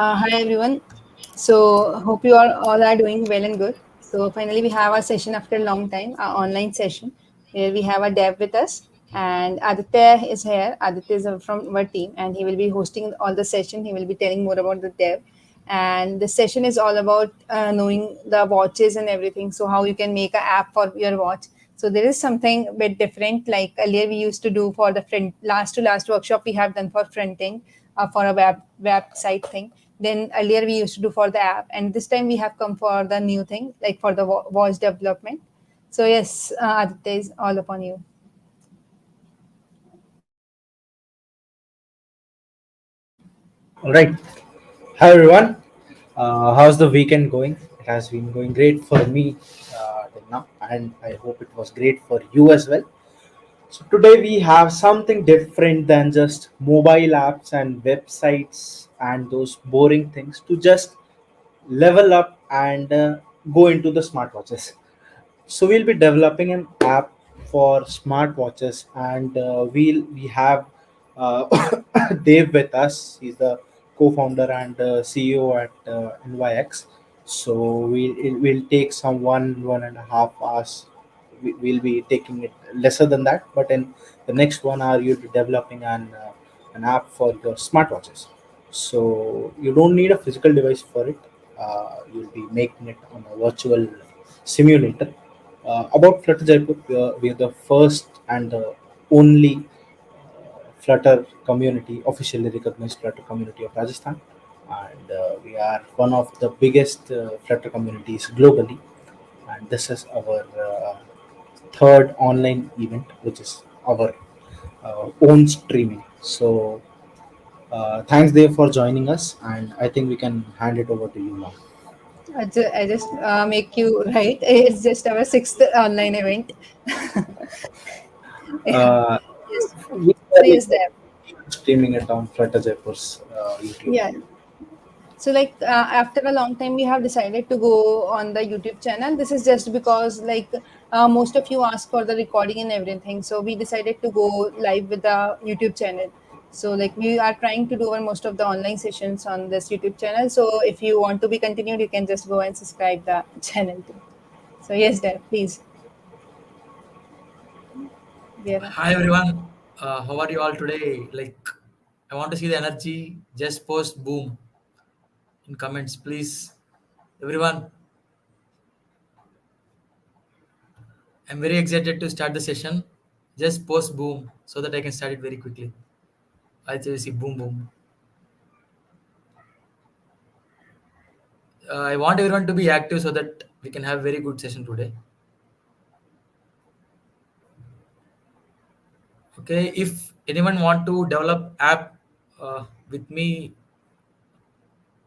Hi everyone. So hope you all are doing well and good. So finally we have our session after a long time, our online session where we have a dev with us and Aditya is here. Aditya is from our team and he will be hosting all the session. He will be telling more about the dev. And the session is all about knowing the watches and everything. So how you can make an app for your watch. So there is something a bit different. Like earlier we used to do for the front last to last workshop we have done for fronting for a website thing. Then earlier we used to do for the app, and this time we have come for the new thing, like for the watch development. So yes, Aditya is all upon you. All right. Hi, everyone. How's the weekend going? It has been going great for me till now, and I hope it was great for you as well. So, today we have something different than just mobile apps and websites and those boring things to just level up and go into the smartwatches. So we'll be developing an app for smartwatches, and we have uh, Dave with us. He's the co-founder and CEO at NYX. So we'll take some 1.5 hours. We'll be taking it lesser than that, but in the next 1 hour you'll be developing an app for your smartwatches. So you don't need a physical device for it. You'll be making it on a virtual simulator. About Flutter Jaipur, we are the first and the only Flutter community, officially recognized Flutter community of Rajasthan, and we are one of the biggest Flutter communities globally. And this is our third online event, which is our own streaming. So thanks, Dave, for joining us, and I think we can hand it over to you now. I just make you right. It's just our sixth online event. Yeah. Uh, Yes. we So are like yes, there. streaming it on Flutter Jaipur's YouTube. Yeah. So, like after a long time, we have decided to go on the YouTube channel. This is just because, like, most of you ask for the recording and everything. So, we decided to go live with the YouTube channel. So, like, we are trying to do our most of the online sessions on this YouTube channel. So, if you want to be continued, you can just go and subscribe the channel too. So, yes, there, please. There. Hi everyone, how are you all today? I want to see the energy. Just post boom in comments, please. Everyone, I'm very excited to start the session. Just post boom so that I can start it very quickly. I just see boom boom. I want everyone to be active so that we can have very good session today. Okay, if anyone want to develop app with me,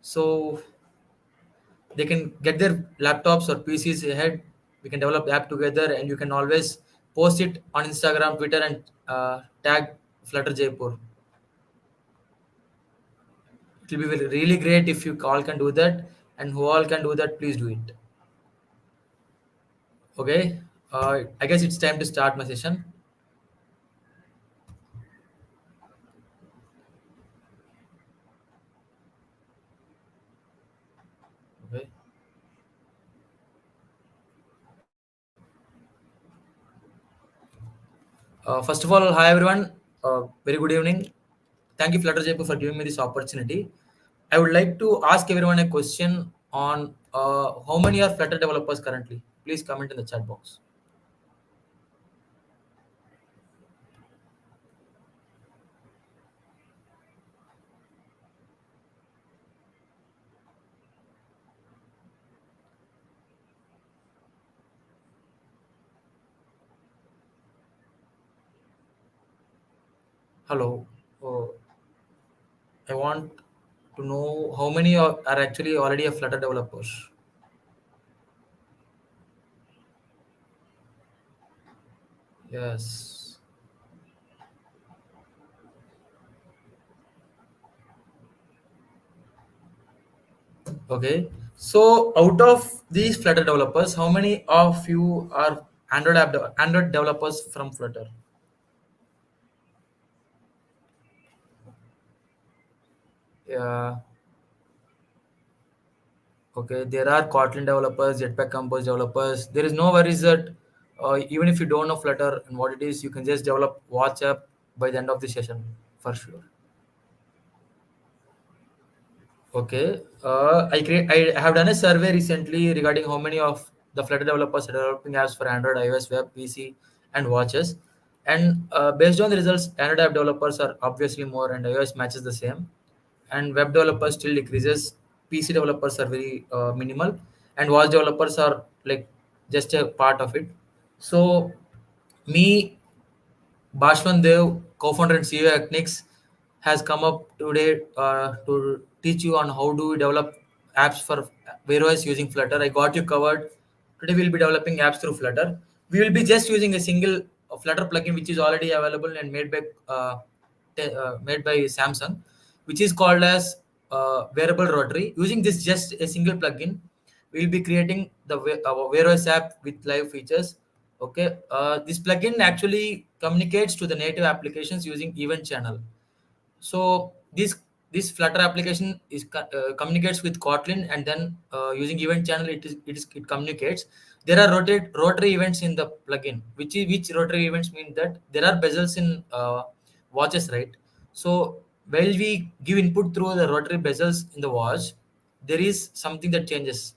so they can get their laptops or PCs ahead. We can develop the app together, and you can always post it on Instagram, Twitter, and tag Flutter Jaipur. It will be really great if you all can do that, and who all can do that, please do it. Okay, I guess it's time to start my session. Okay. First of all, hi everyone. Very good evening. Thank you, Flutter Jaipur, for giving me this opportunity. I would like to ask everyone a question on how many are Flutter developers currently. Please comment in the chat box. Hello. I want to know how many are actually already a Flutter developers. Yes. Okay. So out of these Flutter developers, how many of you are Android developers from Flutter? Yeah. Okay, there are Kotlin developers, Jetpack Compose developers. There is no worries that even if you don't know Flutter and what it is, you can just develop WhatsApp by the end of the session for sure. Okay, I have done a survey recently regarding how many of the Flutter developers are developing apps for Android, iOS, web, PC, and watches. And based on the results, Android app developers are obviously more, and iOS matches the same. And web developers still decreases. PC developers are very minimal, and watch developers are like just a part of it. So, me BHASVANTH DEV, co-founder and CEO at Nix, has come up today to teach you on how do we develop apps for Wear OS using Flutter. I got you covered. Today we'll be developing apps through Flutter. We will be just using a single Flutter plugin which is already available and made by Samsung, which is called as Wearable Rotary. Using this just a single plugin, we'll be creating the Wear OS app with live features. Okay, this plugin actually communicates to the native applications using event channel. So this Flutter application communicates with Kotlin, and then using event channel, it communicates. There are rotary events in the plugin, which rotary events mean that there are bezels in watches, right? So while we give input through the rotary bezels in the watch, there is something that changes.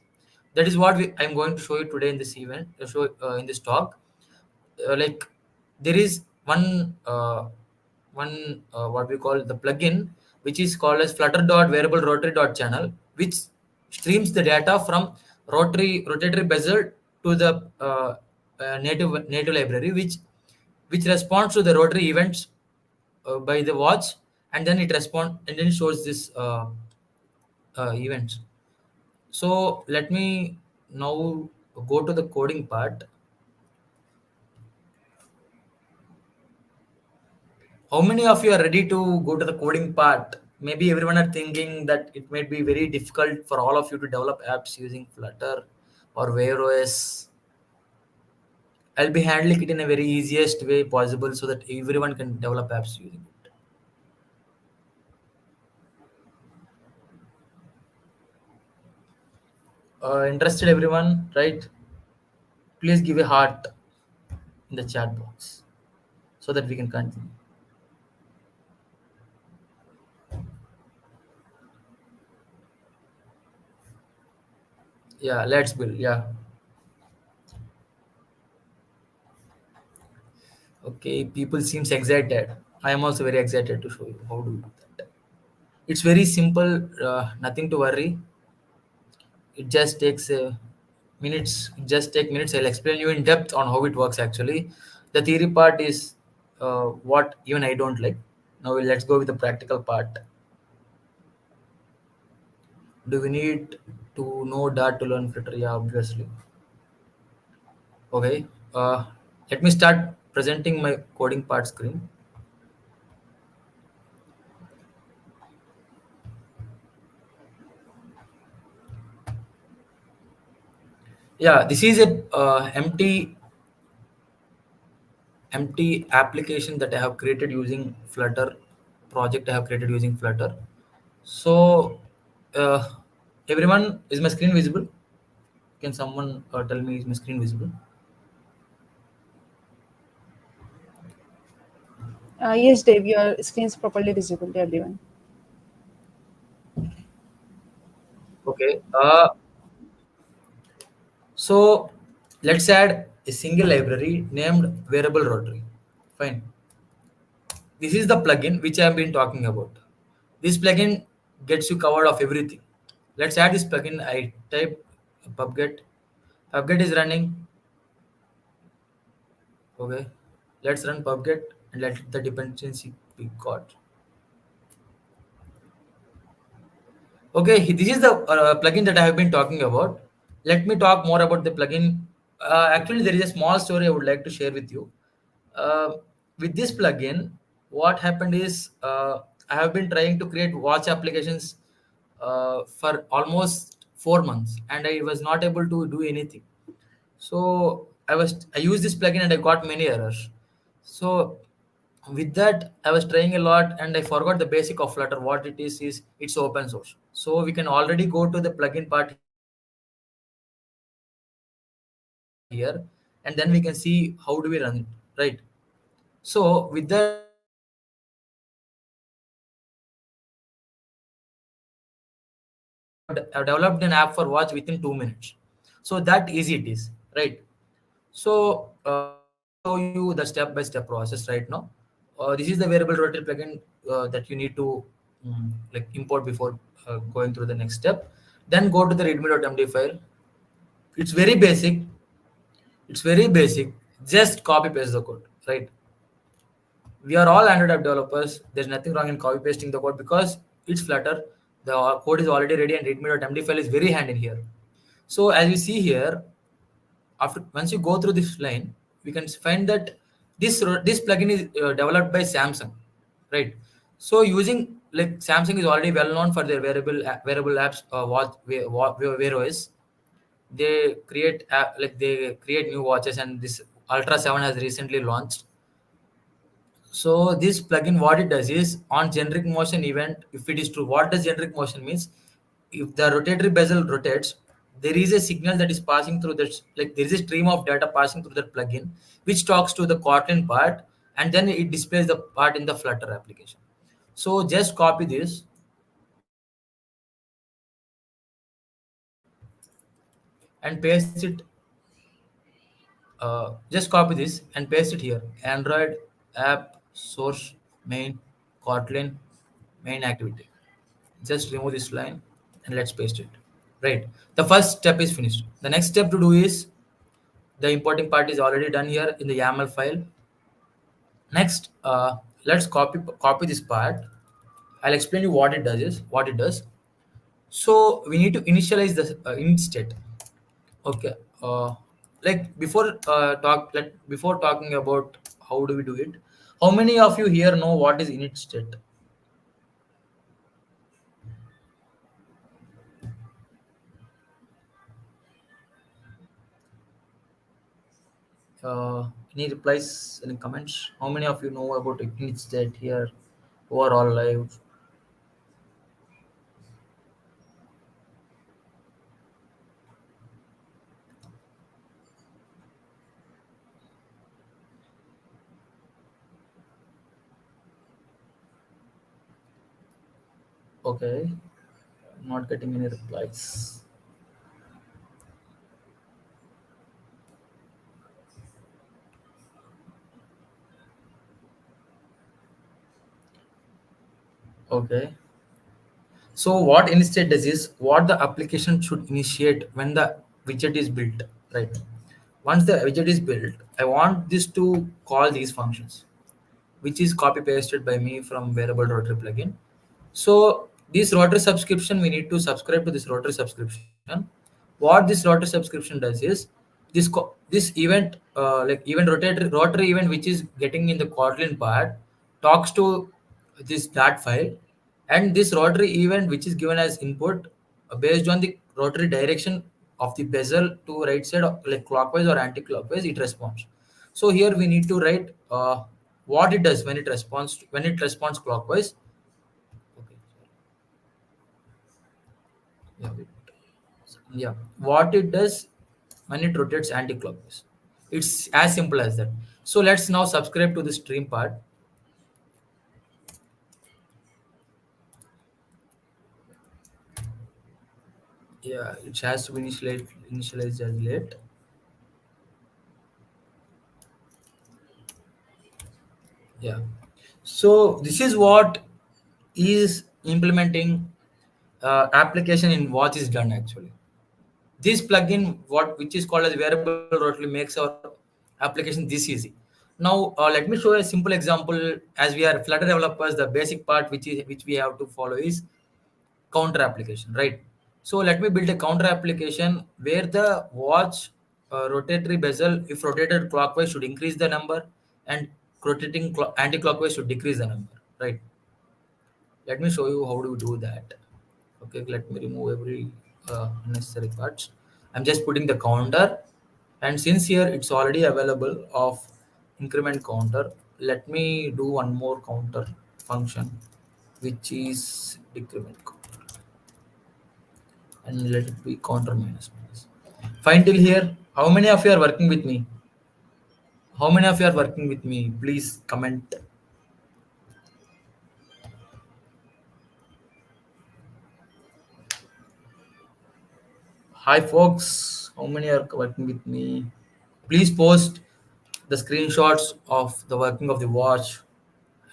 That is what I'm going to show you today in this event, in this talk. Like there is one what we call the plugin, which is called as flutter dot variable rotary dot channel, which streams the data from rotatory bezel to the native library, which responds to the rotary events by the watch, and then it shows this events. So let me now go to the coding part. How many of you are ready to go to the coding part? Maybe everyone are thinking that it might be very difficult for all of you to develop apps using Flutter or Wear OS. I'll be handling it in a very easiest way possible so that everyone can develop apps using it. Interested everyone, right? Please give a heart in the chat box so that we can continue. Yeah, let's build. Yeah. Okay, people seems excited. I am also very excited to show you how to do that. It's very simple, nothing to worry. It just takes minutes. It just take minutes. I'll explain you in depth on how it works actually. The theory part is what even I don't like. Now let's go with the practical part. Do we need to know Dart to learn Flutter? Yeah, obviously. Okay. Let me start presenting my coding part screen. Yeah, this is a empty application that I have created using Flutter, project I have created using Flutter. So, uh, everyone, is my screen visible? Can someone tell me is my screen visible? Yes, Dave, your screen is properly visible to everyone. Okay. So let's add a single library named Wearable Rotary. Fine. This is the plugin which I have been talking about. This plugin gets you covered of everything. Let's add this plugin. I type pubget. Pubget is running. Okay. Let's run pubget and let the dependency be got. Okay, this is the plugin that I have been talking about. Let me talk more about the plugin. Actually, there is a small story I would like to share with you. Uh, with this plugin, what happened is I have been trying to create watch applications for almost 4 months, and I was not able to do anything. So I used this plugin and I got many errors. So with that I was trying a lot and I forgot the basic of Flutter. What it is it's open source. So we can already go to the plugin part here. here, and then we can see how do we run it, right? So with that, I've developed an app for watch within 2 minutes. So that easy it is, right? So let me show you the step-by-step process right now. This is the wearable rotary plugin that you need to like import before going through the next step. Then go to the readme.md file. It's very basic. It's very basic. Just copy paste the code, right? We are all Android app developers. There's nothing wrong in copy pasting the code because it's Flutter. The code is already ready and readme.md file is very handy here. So as you see here, after once you go through this line, we can find that this plugin is developed by Samsung, right? So using like Samsung is already well known for their wearable apps, Wear OS. They create they create new watches, and this Ultra 7 has recently launched. So this plugin, what it does is on generic motion event, if it is true, what does generic motion means? If the rotatory bezel rotates, there is a signal that is passing through that, like there is a stream of data passing through that plugin, which talks to the Kotlin part, and then it displays the part in the Flutter application. So just copy this and paste it. Just copy this and paste it here. Android app source main Kotlin main activity. Just remove this line and let's paste it. Right. The first step is finished. The next step to do is the importing part is already done here in the YAML file. Next, let's copy this part. I'll explain you what it does is what it does. So we need to initialize the init state. Okay. Like before talking about how do we do it, how many of you here know what is init state? Any replies, any comments? How many of you know about init state here? Who are all live? Okay, not getting any replies. Okay. So what instead does is what the application should initiate when the widget is built, right? Once the widget is built, I want this to call these functions, which is copy pasted by me from wearable rotary plugin. So this rotary subscription, we need to subscribe to this rotary subscription. What this rotary subscription does is this event, like event rotary event, which is getting in the Kotlin part, talks to this Dart file, and this rotary event, which is given as input based on the rotary direction of the bezel to right side, like clockwise or anti-clockwise, it responds. So here we need to write what it does when it responds clockwise. Okay. Yeah. Yeah. What it does when it rotates anti-clockwise. It's as simple as that. So let's now subscribe to the stream part. Yeah, it has to be initialized as late. Yeah. So this is what is implementing application in watch is done actually. This plugin, which is called as wearable rotary, makes our application this easy. Now, let me show a simple example. As we are Flutter developers, the basic part which we have to follow is counter application, right? So let me build a counter application where the watch rotatory bezel, if rotated clockwise, should increase the number, and rotating anti-clockwise should decrease the number, right? Let me show you how to do that. Okay, let me remove every unnecessary parts. I'm just putting the counter, and since here it's already available of increment counter, let me do one more counter function, which is decrement counter, and let it be counter minus minus. Fine till here. How many of you are working with me? How many of you are working with me? Please comment. Hi, folks. How many are working with me? Please post the screenshots of the working of the watch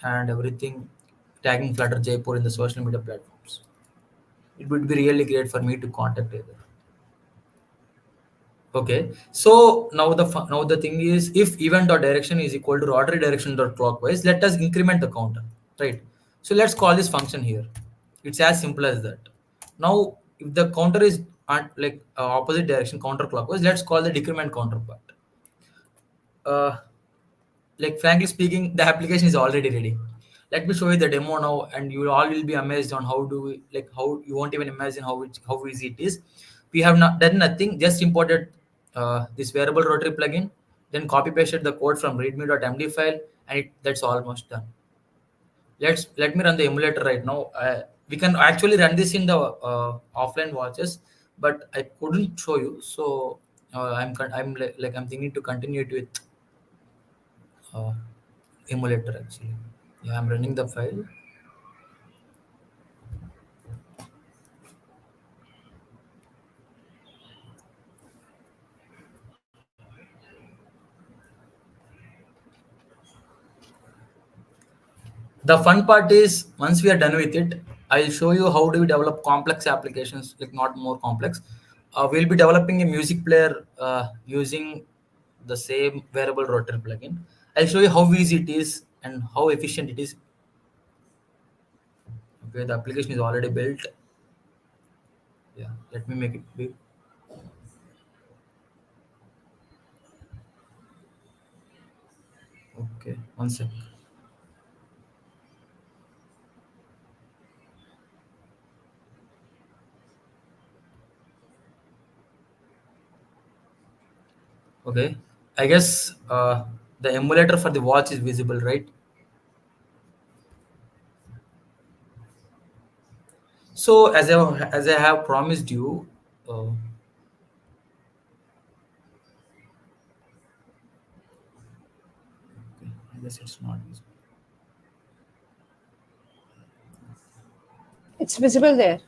and everything, tagging Flutter Jaipur in the social media platforms. It would be really great for me to contact either. Okay, so now the thing is, if event dot direction is equal to rotary direction dot clockwise, let us increment the counter, right? So let's call this function here. It's as simple as that. Now, if the counter is opposite direction counterclockwise, let's call the decrement counterpart. Uh, like frankly speaking, the application is already ready. Let me show you the demo now, and you all will be amazed on how do we how you won't even imagine how easy it is. We have not done nothing, just imported this wearable rotary plugin, then copy pasted the code from readme.md file, and that's almost done. Let me run the emulator right now. We can actually run this in the offline watches, but I couldn't show you, so I'm thinking to continue it with uh, emulator actually. Yeah, I'm running the file. The fun part is once we are done with it, I'll show you how do we develop complex applications, like not more complex. We'll be developing a music player using the same wearable router plugin. I'll show you how easy it is and how efficient it is. Okay, the application is already built. Yeah, let me make it big. Okay, one sec. Okay, I guess the emulator for the watch is visible, right? So as I have promised you, okay, I guess it's not visible. It's visible there.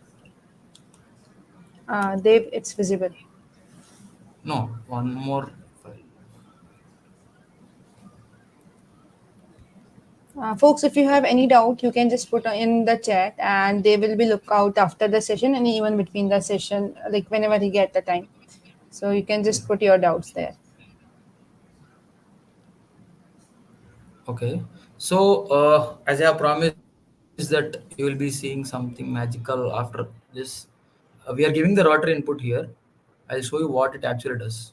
Dave, it's visible. No, one more file. Folks, if you have any doubt, you can just put in the chat and they will be look out after the session and even between the session, like whenever you get the time. So you can just put your doubts there. Okay. So as I have promised that you will be seeing something magical after this. We are giving the rotary input here. I'll show you what it actually does.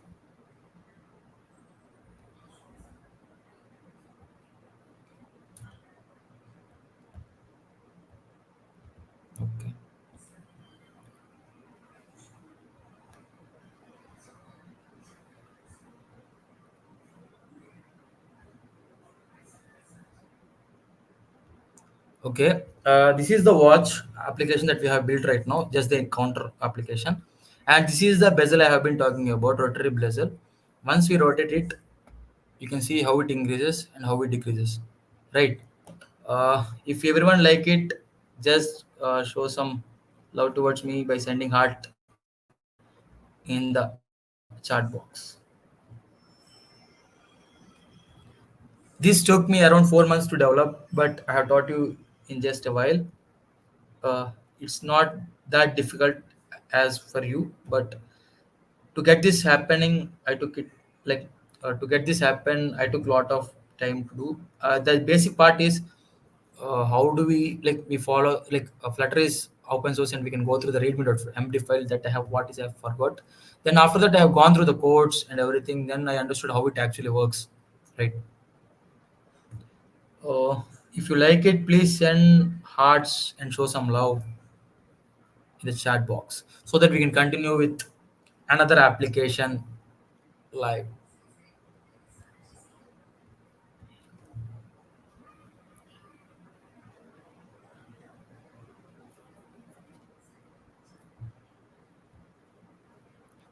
Okay. Okay. This is the watch application that we have built right now, just the counter application. And this is the bezel I have been talking about, rotary bezel. Once we rotate it, you can see how it increases and how it decreases, right? If everyone like it, just show some love towards me by sending heart in the chat box. This took me around 4 months to develop, but I have taught you in just a while. It's not that difficult as for you, but to get this happening, I took it like to get this happen. I took a lot of time to do. The basic part is how do we we follow Flutter is open source and we can go through the readme.md file that I have what is I forgot. Then after that I have gone through the codes and everything. Then I understood how it actually works, right? If you like it, please send hearts and show some love in the chat box so that we can continue with another application live.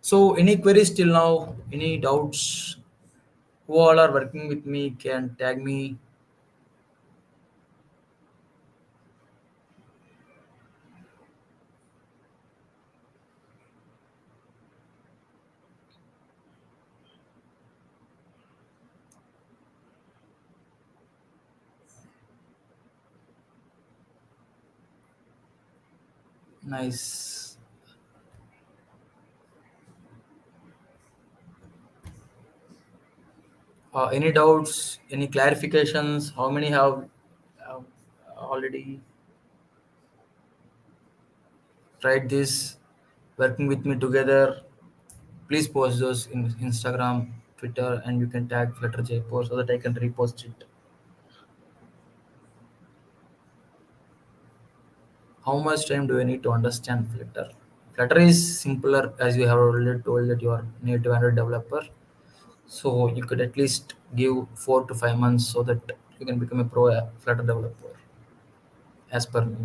So any queries till now? Any doubts? Who all are working with me can tag me. Nice. Any doubts? Any clarifications? How many have already tried this? Working with me together. Please post those in Instagram, Twitter, and you can tag Flutter Jaipur so that I can repost it. How much time do I need to understand Flutter? Flutter is simpler, as you have already told that you are native Android developer. So you could at least give 4 to 5 months so that you can become a pro Flutter developer, as per me.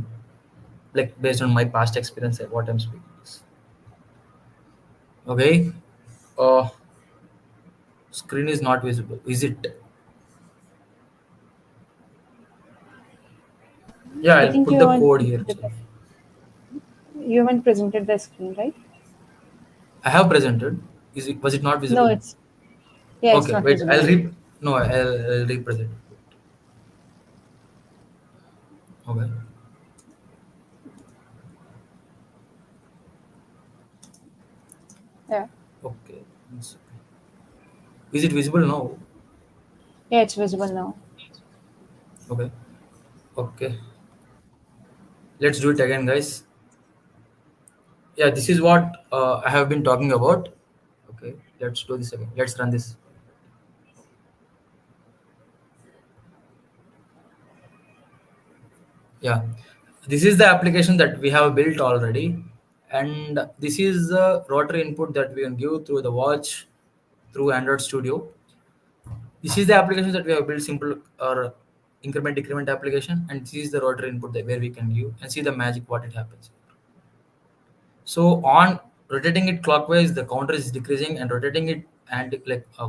Like based on my past experience, what I'm speaking is. Okay. Uh, Screen is not visible. Is it? Yeah, I I'll think put you the haven't code here presented itself. you haven't presented the screen, right? I have presented. Was it not No, visible? it's yeah, it's Okay, not wait. visible anymore. No, I'll represent. Okay. Yeah, Okay. Is it visible now? yeah, it's visible now. Okay. Okay. Let's do it again, guys. Yeah, this is what I have been talking about. Okay. Let's do this again. Let's run this. Yeah. This is the application that we have built already. And this is the rotary input that we can give through the watch through Android Studio. This is the application that we have built simple or increment decrement application, and this is the rotary input that where we can give and see the magic what it happens. So on rotating it clockwise, the counter is decreasing, and rotating it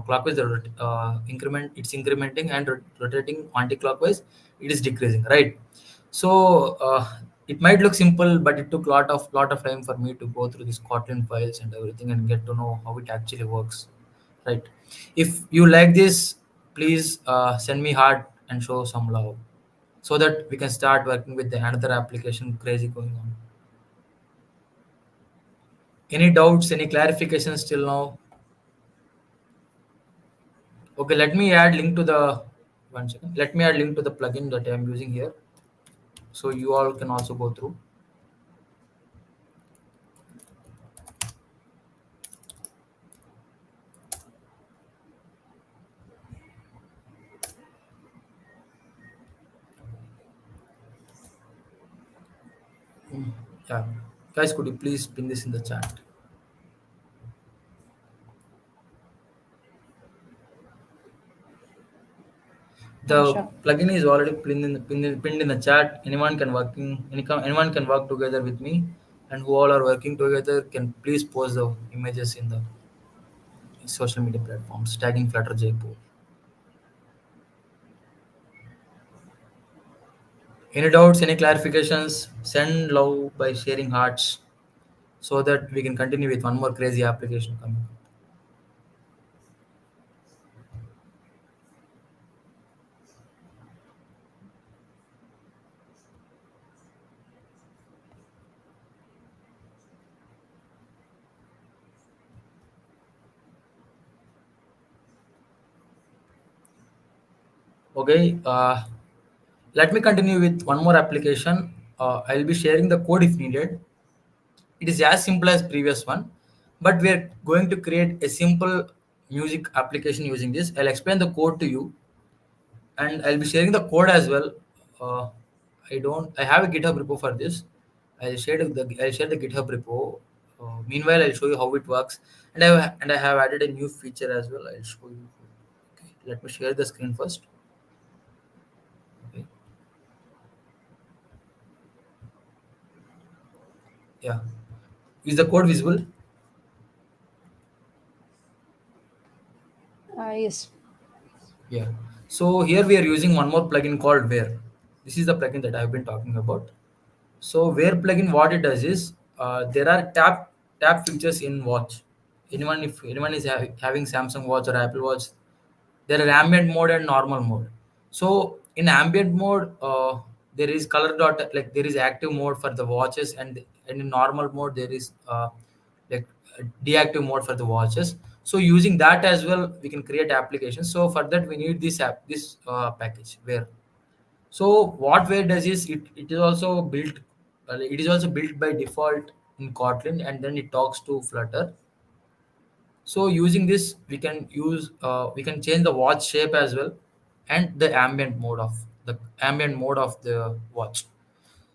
clockwise, the increment it's incrementing, and rotating anti-clockwise, it is decreasing, right? So it might look simple, but it took lot of time for me to go through these Kotlin files and everything and get to know how it actually works, right? If you like this, please send me heart and show some love so that we can start working with the another application crazy going on. Any doubts, any clarifications till now? Okay, let me add link to the one second. Let me add link to the plugin that I'm using here. So you all can also go through. Yeah. Guys, could you please pin this in the chat? Yeah, The sure. plugin is already pinned in the chat. Anyone can work together with me, and who all are working together can please post the images in the social media platforms tagging Flutter Jaipur. Any doubts, any clarifications? Send love by sharing hearts so that we can continue with one more crazy application coming. Okay, let me continue with one more application. I'll be sharing the code if needed. It is as simple as previous one, but we are going to create a simple music application using this. I'll explain the code to you, and I'll be sharing the code as well. Uh, I have a GitHub repo for this. I'll share the GitHub repo. Meanwhile, I'll show you how it works, and I have added a new feature as well. I'll show you. Okay, let me share the screen first. Okay. Yeah. Is the code visible? Yes. Yeah. So here we are using one more plugin called Wear. This is the plugin that I've been talking about. So Wear plugin, what it does is there are tap features in watch. Anyone, if anyone is having Samsung Watch or Apple Watch, there are ambient mode and normal mode. So in ambient mode, there is color dot, like there is active mode for the watches, and in normal mode there is like deactive mode for the watches. So using that as well, we can create applications. So for that we need this package Where. So what Where does is it is also built. It is also built by default in Kotlin, and then it talks to Flutter. So using this, we can change the watch shape as well, and the ambient mode of the watch.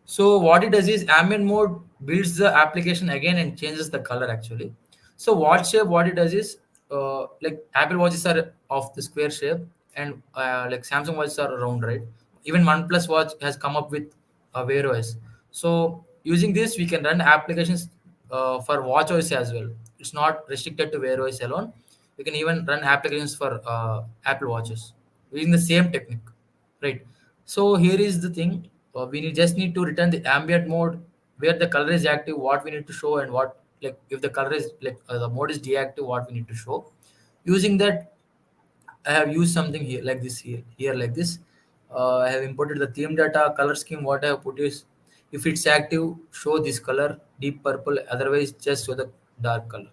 So what it does is ambient mode builds the application again and changes the color actually. So watch shape, what it does is like Apple watches are of the square shape, and like Samsung watches are round, right? Even OnePlus watch has come up with Wear OS. So using this, we can run applications for WatchOS as well. It's not restricted to Wear OS alone. We can even run applications for Apple watches using the same technique, right? So here is the thing: just need to return the ambient mode where the color is active, what we need to show, and what, like if the color is the mode is deactive, what we need to show. Using that, I have used something here like this, here like this. I have imported the theme data color scheme. What I have put is, if it's active, show this color deep purple. Otherwise, just show the dark color.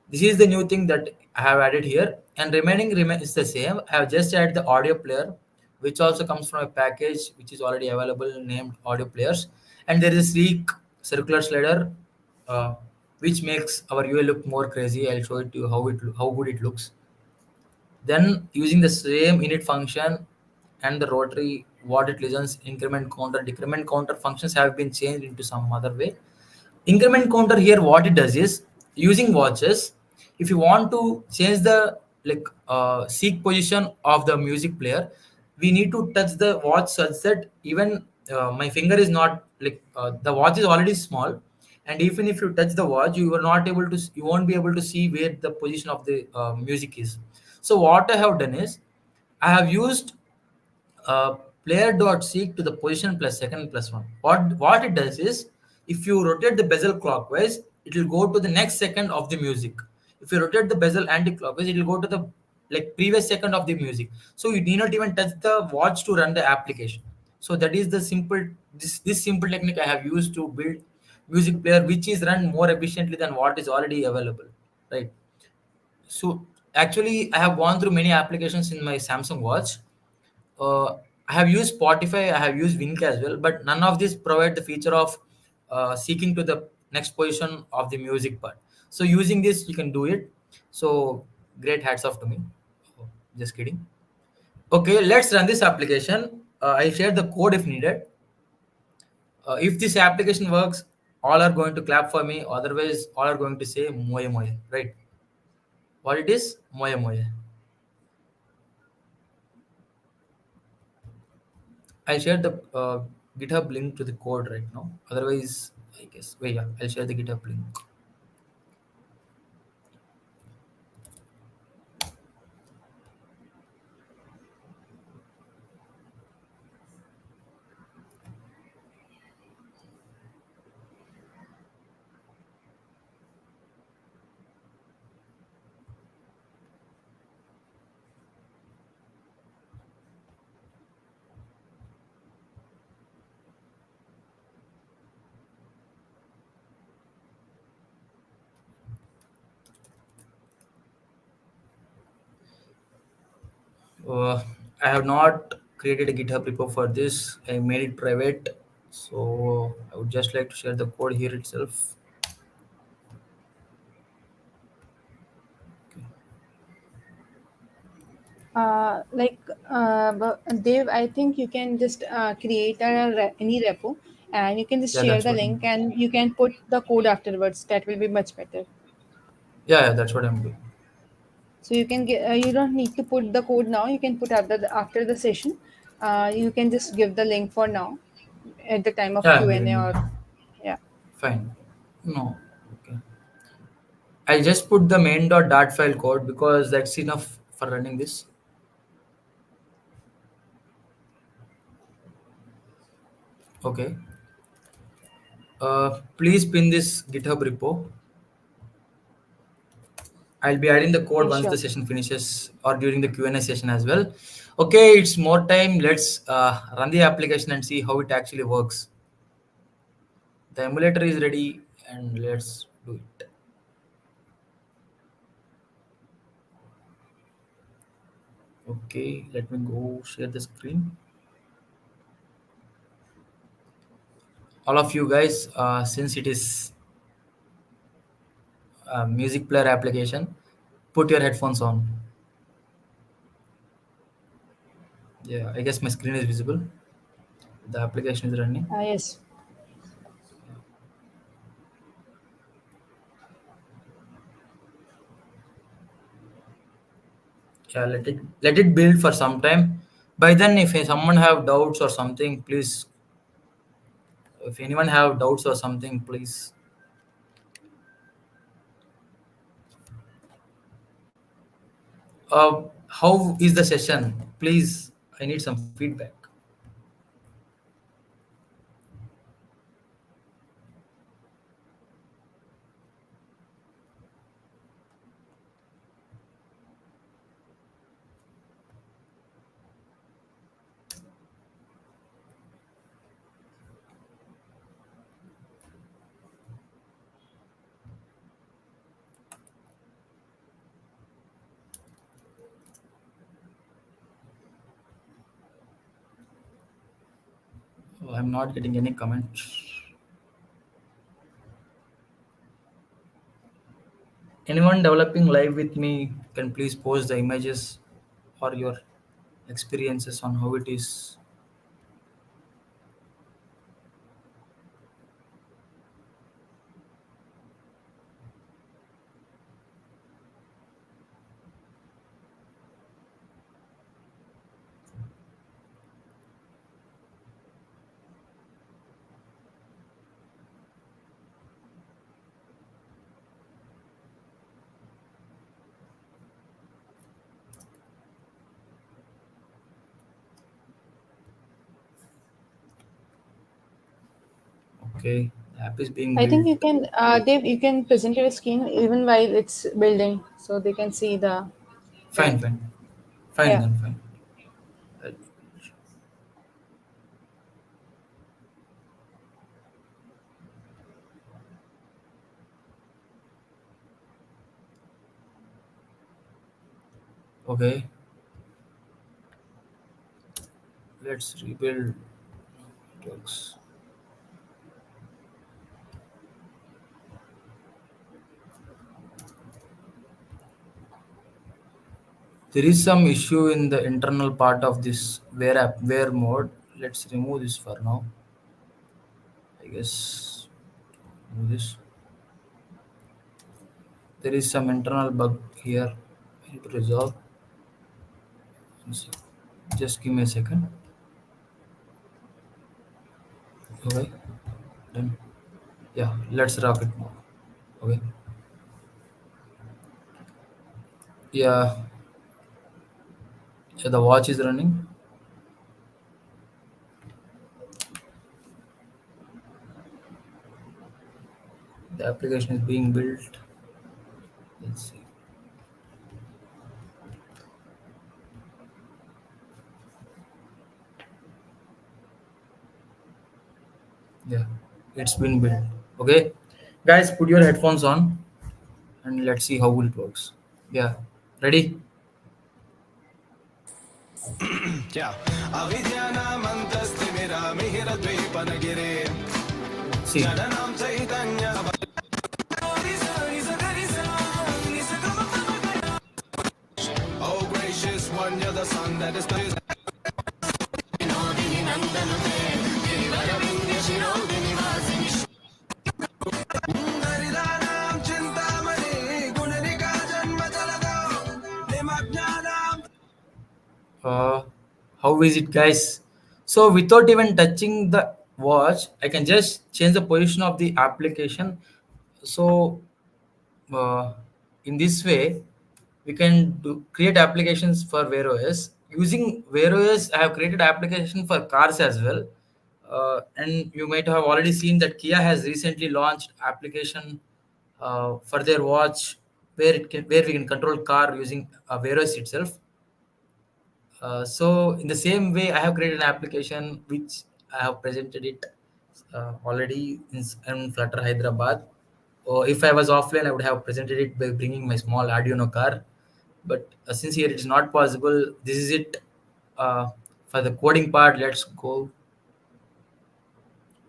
This is the new thing that I have added here, and remaining remains the same. I have just added the audio player, which also comes from a package which is already available named audio players, and there is a sleek circular slider, uh, which makes our UI look more crazy. I'll show it to you how good it looks. Then using the same init function and the rotary, what it listens, increment counter, decrement counter functions have been changed into some other way. Increment counter here, what it does is, using watches, if you want to change the seek position of the music player, we need to touch the watch such that even my finger is not the watch is already small, and even if you touch the watch, you won't be able to see where the position of the music is. So what I have done is, I have used uh, player dot seek to the position plus second plus one. What it does is, if you rotate the bezel clockwise, it will go to the next second of the music. If you rotate the bezel anti-clockwise, it will go to the previous second of the music. So you need not even touch the watch to run the application. So that is the simple this simple technique I have used to build music player, which is run more efficiently than what is already available, right? So actually, I have gone through many applications in my Samsung Watch. I have used Spotify, I have used Wink as well, but none of these provide the feature of seeking to the next position of the music part. So using this, you can do it. So great, hats off to me. Oh, just kidding. Okay, let's run this application. I'll share the code if needed. If this application works, all are going to clap for me. Otherwise, all are going to say moye moye, right? What it is? Moye moye. I'll share the GitHub link to the code right now. Otherwise, I guess. Wait, yeah, I'll share the GitHub link. Uh, I have not created a GitHub repo for this. I made it private. So I would just like to share the code here itself. Like but Dave, I think you can just create any repo, and you can just Yeah, share that's the what link, I'm. and you can put the code afterwards. That will be much better. Yeah, that's what I'm doing. So you can get you don't need to put the code now. You can put after the session. You can just give the link for now at the time of Yeah, I'm Q&A, giving or you. yeah. Fine. No. Okay. I'll just put the main.dart file code because that's enough for running this. Okay. Please pin this GitHub repo. I'll be adding the code Yeah, once the sure. session finishes or during the Q&A session as well. Okay, it's more time. Let's run the application and see how it actually works. The emulator is ready and let's do it. Okay, let me go share the screen. All of you guys, since it is a music player application, put your headphones on. Yeah, I guess my screen is visible. The application is running. Yes. Yeah, let it build for some time. By then, if someone have doubts or something, please. If anyone have doubts or something, please. How is the session? Please, I need some feedback. Oh, I'm not getting any comments. Anyone developing live with me can please post the images or your experiences on how it is. Okay, the app is being I think built. you can, Dave, you can present your screen even while it's building, so they can see the Fine, thing. fine, fine Yeah. then, fine. Uh, Okay, let's rebuild networks. There is some issue in the internal part of this wear mode. Let's remove this for now. I guess remove this. There is some internal bug here. I need to resolve. Just give me a second. Okay, done. Yeah, let's rock it now. Okay. Yeah, yeah, the watch is running. The application is being built. Let's see. Yeah, it's been built. Okay, guys, put your headphones on and let's see how it works. Yeah, ready? Yeah. अविद्यानामन्तस्तिमिरामिहिरद्वीपनगिरे See. जडनां Chaitanya Oh gracious one, you're the sun that is blazing. दरिदानां Chintamani गुणनिका जन्मजलदो निमग्नानां How is it, guys? So without even touching the watch, I can just change the position of the application. So uh, in this way, we can create applications for Wear OS. Using Wear OS, I have created application for cars as well. And you might have already seen that Kia has recently launched application for their watch where we can control car using Wear OS itself. So in the same way, I have created an application which I have presented it already in Flutter Hyderabad. Or if I was offline, I would have presented it by bringing my small Arduino car. But since here it is not possible, this is it for the coding part. Let's go.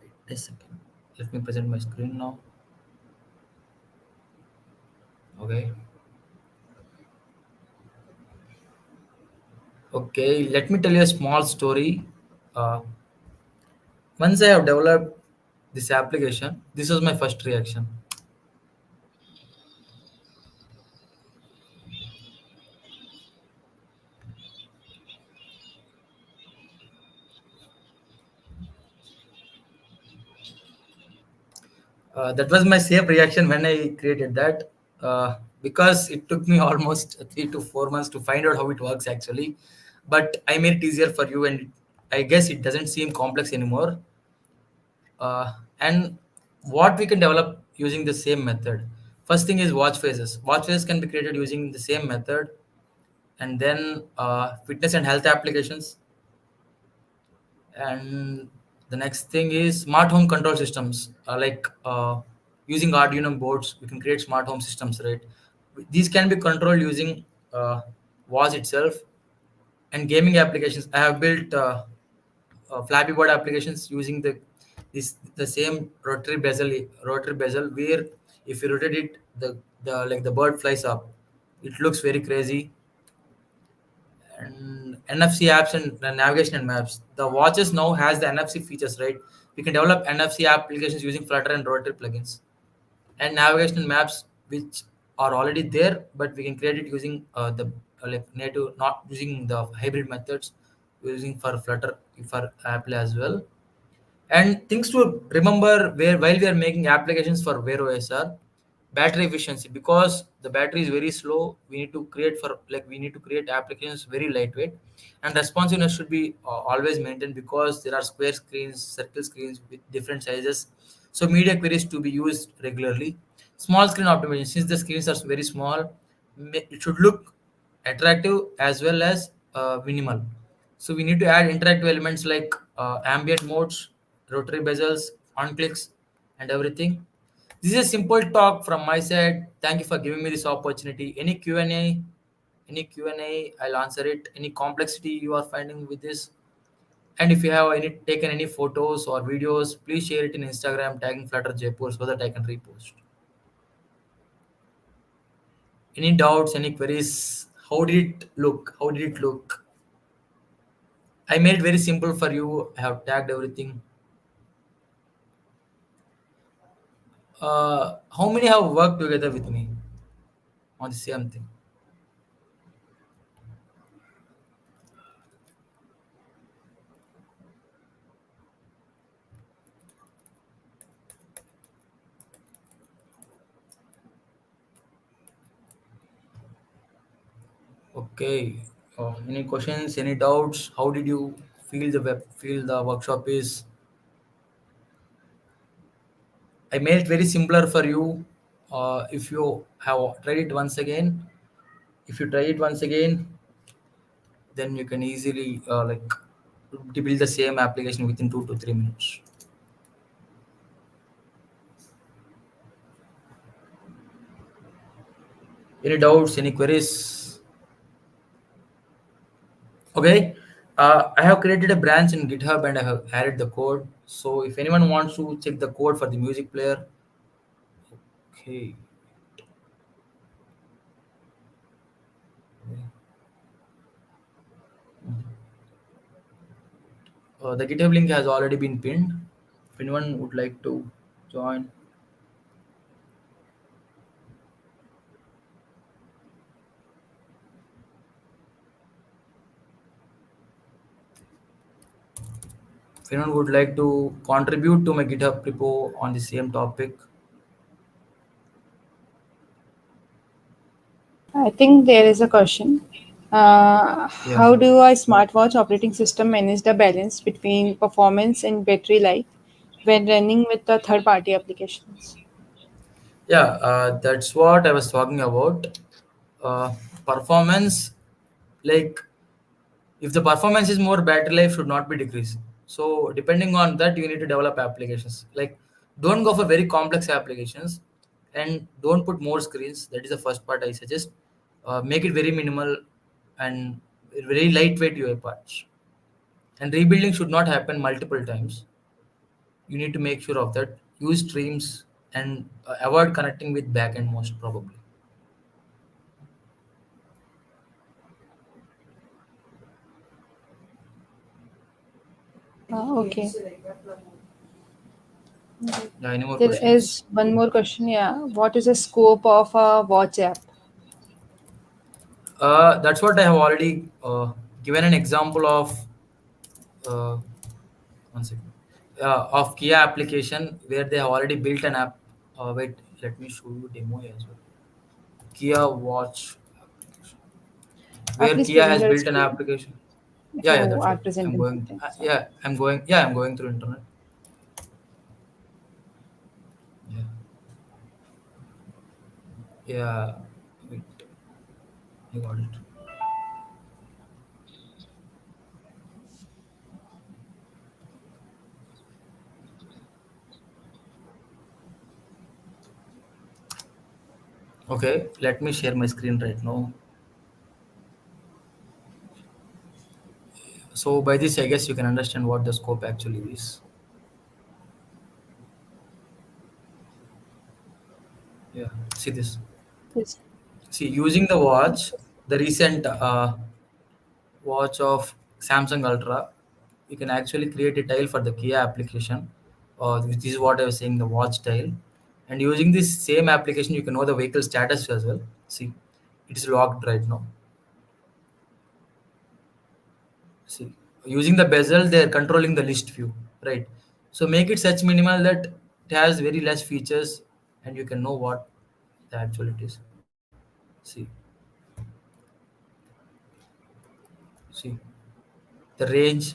Wait a second. Let me present my screen now. Okay. Okay. Let me tell you a small story. Uh, Once I have developed this application, this was my first reaction. That was my same reaction when I created that, because it took me almost 3 to 4 months to find out how it works actually. But I made it easier for you, and I guess it doesn't seem complex anymore. And what we can develop using the same method. First thing is watch faces. Watch faces can be created using the same method, and then fitness and health applications. And the next thing is smart home control systems, using Arduino boards we can create smart home systems, right? These can be controlled using watch itself. And gaming applications, I have built flappy bird applications using the same rotary bezel where if you rotate it, the bird flies up. It looks very crazy. And NFC apps and navigation and maps. The watches now has the NFC features, right? We can develop NFC applications using Flutter and Rotary plugins. And navigation and maps, which are already there, but we can create it using the like native, not using the hybrid methods, using for Flutter for Apple as well. And things to remember where while we are making applications for Wear OS are battery efficiency, because the battery is very slow. We need to create applications very lightweight, and responsiveness should be always maintained because there are square screens, circle screens with different sizes. So media queries to be used regularly. Small screen optimization, since the screens are very small, it should look attractive as well as minimal. So we need to add interactive elements like ambient modes, rotary bezels, on clicks, and everything. This is a simple talk from my side. Thank you for giving me this opportunity. Any Q&A, I'll answer it. Any complexity you are finding with this, and if you have taken any photos or videos, please share it in Instagram, tagging Flutter Jaipur so that I can repost. Any doubts, any queries? How did it look? How did it look? I made it very simple for you. I have tagged everything. How many have worked together with me on the same thing? Okay. Any questions? Any doubts? How did you feel the workshop is? I made it very simpler for you. If you have tried it once again, if you try it once again, then you can easily to build the same application within 2 to 3 minutes. Any doubts? Any queries? Okay. I have created a branch in GitHub and I have added the code. So if anyone wants to check the code for the music player, okay. The GitHub link has already been pinned. If anyone would like to join, if anyone would like to contribute to my GitHub repo on the same topic, I think there is a question. Yeah. How do a smartwatch operating system manage the balance between performance and battery life when running with the third party applications? Yeah, that's what I was talking about. Uh, Performance, like if the performance is more, battery life should not be decreased. So depending on that, you need to develop applications. Like don't go for very complex applications, and don't put more screens. That is the first part I suggest. Make it very minimal and very lightweight UI parts. And rebuilding should not happen multiple times. You need to make sure of that. Use streams and avoid connecting with backend most probably. Okay. Yeah, any more There questions? is one more question. Yeah. What is the scope of a watch app? That's what I have already given an example of. Uh, One second. Of Kia application where they have already built an app. Wait, let me show you demo as well. Kia Watch application, where Please Kia present has your built an screen application. if Yeah, yeah, you that's are what I'm presenting going. something. So. Yeah, I'm going. Yeah, I'm going through internet. Yeah, yeah. Wait, I got it. Okay, let me share my screen right now. So by this, I guess you can understand what the scope actually is. Yeah, see this. Yes. See, using the watch, the recent watch of Samsung Ultra, you can actually create a tile for the Kia application. Which is what I was saying, the watch tile. And using this same application, you can know the vehicle status as well. See, it is locked right now. See, using the bezel, they are controlling the list view, right? So make it such minimal that it has very less features, and you can know what the actual it is. See, see the range,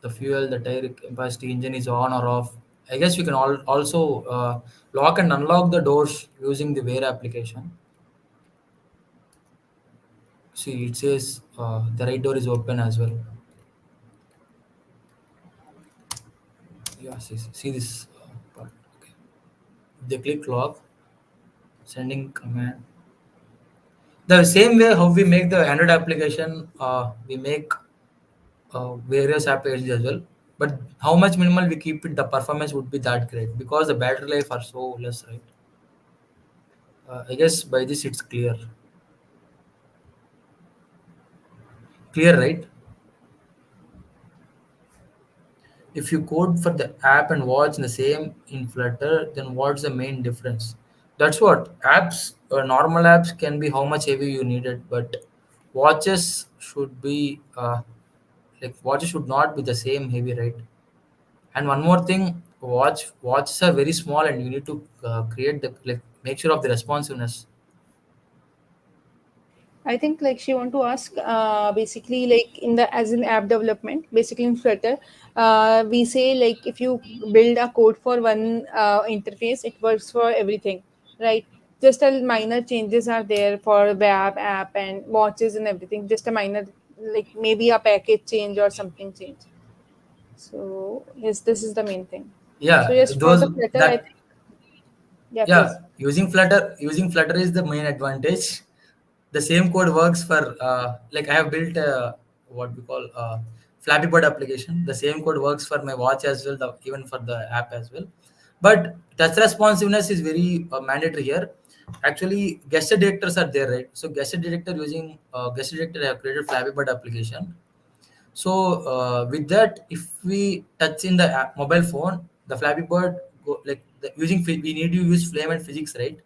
the fuel, the tire capacity, engine is on or off. I guess you can also lock and unlock the doors using the Wear application. See, it says the right door is open as well. Yeah, see this part. Okay. They click lock, sending command. The same way how we make the Android application, we make various applications as well. But how much minimal we keep it, the performance would be that great because the battery life are so less, right? I guess by this it's clear. Clear, right? If you code for the app and watch in the same in Flutter, then what's the main difference? That's what apps, normal apps can be how much heavy you need it, but watches should be like watches should not be the same heavy, right? And one more thing, watches are very small, and you need to create the like make sure of the responsiveness. I think like she want to ask basically like in the as in app development basically in Flutter we say like if you build a code for one interface it works for everything, right? Just a minor changes are there for web app and watches and everything, just a minor like maybe a package change or something change. So yes, this is the main thing. So Yeah, yes, for the those Flutter I that think yeah please. yeah, using Flutter is the main advantage. The same code works for like I have built a what we call Flappy Bird application. The same code works for my watch as well, even for the app as well. But touch responsiveness is very mandatory here. Actually, gesture detectors are there, right? So gesture detector I have created Flappy Bird application. So with that, if we touch in the mobile phone, the Flappy Bird we need to use flame and physics, right?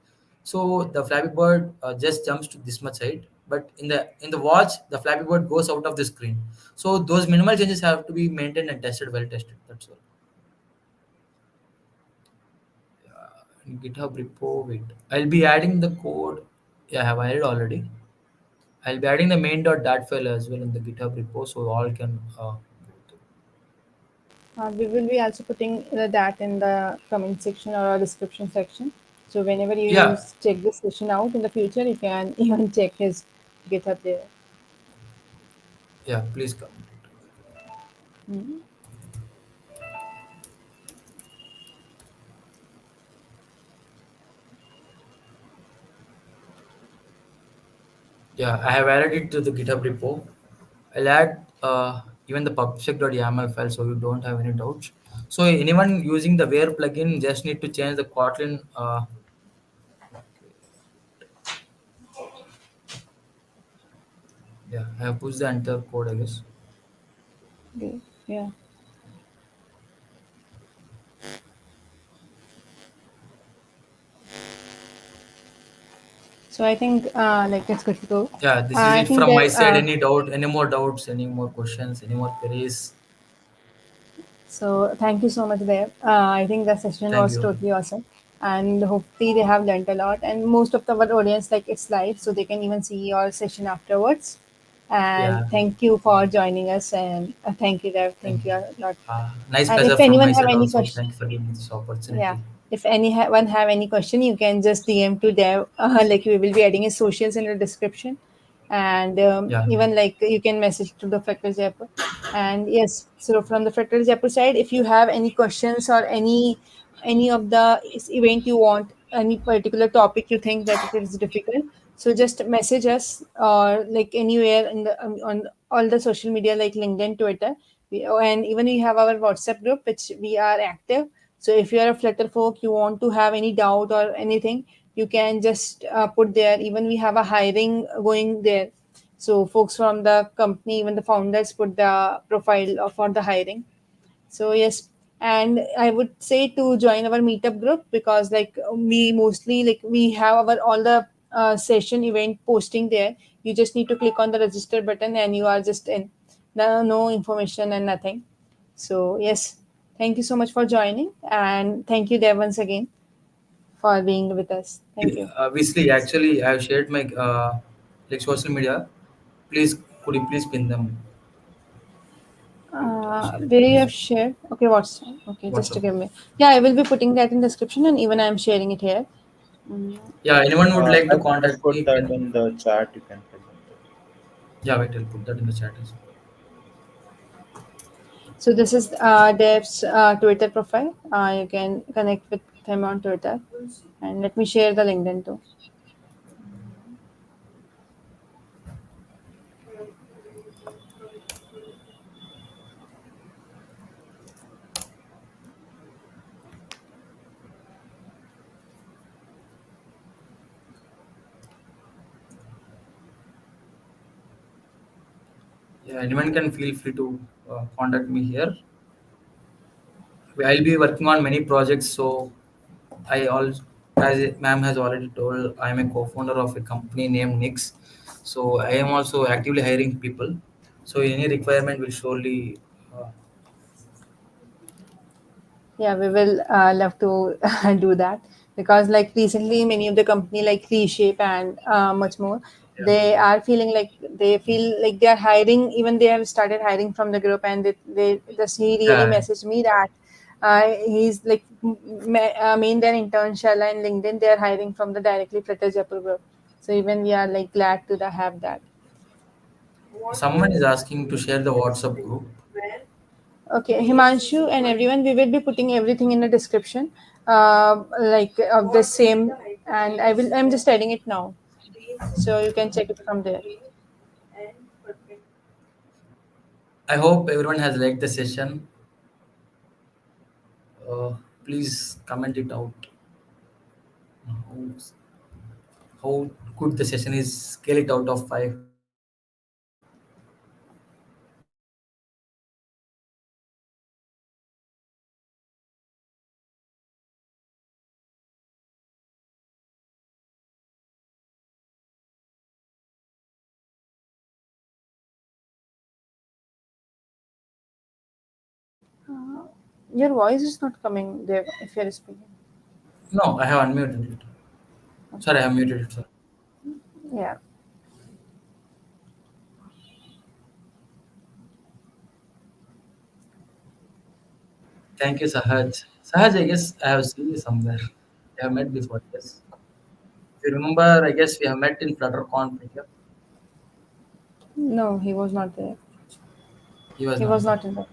So the Flappy Bird just jumps to this much height, but in the watch, the Flappy Bird goes out of the screen. So those minimal changes have to be maintained and tested, well tested. That's all. In GitHub repo, wait, I'll be adding the code. Yeah, I have added already. I'll be adding the main.dat file as well in the GitHub repo, so all can. We will be also putting that in the comment section or description section. So whenever you Yeah, check this session out in the future, you can even check his GitHub there. yeah. Please come. Mhm. Yeah, I have added it to the GitHub repo. I'll add even the public.yaml file so you don't have any doubts. So anyone using the Wear plugin just need to change the Kotlin. Yeah, I have pushed the enter code, I guess. Okay. Yeah. So I think like it's good to go. Yeah, this is I it think from my that side. Any doubt, any more doubts, any more questions, any more queries? so thank you so much there. I think the session Thank was you. totally awesome, and hopefully they have learned a lot. And most of our audience like it's live, so they can even see your session afterwards. And Yeah, thank you for joining us, and thank you, Dev. thank Thank you. you a lot. Nice And pleasure if from anyone my have side any also. question, Thank you for giving me this yeah, opportunity. if anyone have any question, you can just DM to Dev. Like we will be adding his socials in the description, and Yeah, even like you can message to the Fractal Jaipur. And yes, so from the Fractal Jaipur side, if you have any questions or any of the event you want, any particular topic you think that it is difficult, so just message us or like anywhere in the on all the social media like LinkedIn, Twitter, and even we have our WhatsApp group which we are active. So if you are a Flutter folk, you want to have any doubt or anything, you can just put there. Even we have a hiring going there. So folks from the company, even the founders, put the profile for the hiring. So yes, and I would say to join our meetup group because like we mostly like we have our all the session event posting there. You just need to click on the register button and you are just in. No information and nothing. So yes, thank you so much for joining and thank you Dev once again for being with us. Thank you. obviously, actually, I have shared my like social media. Please, could you please pin them? Share Where you please. have shared? Okay, what's okay? Just to WhatsApp. give me. Yeah, I will be putting that in description and even I'm sharing it here. Yeah, anyone would like to I contact put me that can. in the chat. You can present it. Yeah, wait, I'll put that in the chat as well. So this is Dev's Twitter profile. You can connect with him on Twitter, and let me share the LinkedIn too. Yeah, anyone can feel free to contact me here. I'll be working on many projects, so I also, as ma'am has already told, I am a co-founder of a company named Nix. So I am also actively hiring people. So any requirement will surely. Yeah, we will love to do that because like recently many of the company like Reshape and much more, Yeah, they are feeling like they feel like they are hiring, even they have started hiring from the group, and they just he really yeah. messaged me that he's like main their intern Shala and LinkedIn, they are hiring from the directly Flutter Jaipur group. So even we are like glad to have that. Someone is asking to share the WhatsApp group. Okay, Himanshu and everyone, we will be putting everything in the description, like of the same, and I will. I'm just adding it now, so you can check it from there. I hope everyone has liked the session. Uh, Please comment it out. How, how good the session is. Scale it out of 5. Your voice is not coming there if you're speaking. No, I have unmuted it. Okay. Sorry, I have muted it. Sorry. Yeah. Thank you, Sahaj. Sahaj, I guess I have seen you somewhere. We have met before, yes. If you remember, I guess we have met in FlutterConf. Yeah. No, he was not there. He was He not was there. not in the.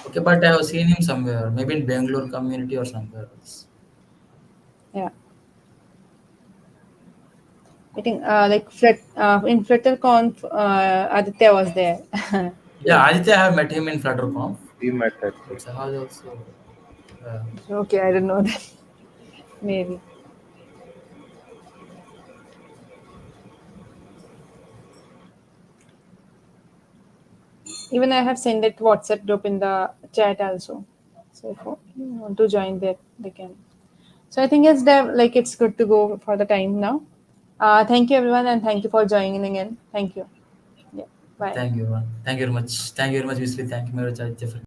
Okay, but I have seen him somewhere, maybe in Bangalore community or somewhere else. Yeah. I think in FlutterConf, Aditya was there. Yes, Yeah, Aditya, I have met him in FlutterConf, we met at but Sahaj also. Uh, Okay, I don't know that. Maybe. Even I have sent it WhatsApp group in the chat also. So if you want to join that, they can. So I think it's good to go for the time now. Thank you everyone and thank you for joining in again. Thank you. Yeah. Bye. thank you, everyone. Thank you very much. Thank you very much, Visli. Thank you, Miraj, Aditya, for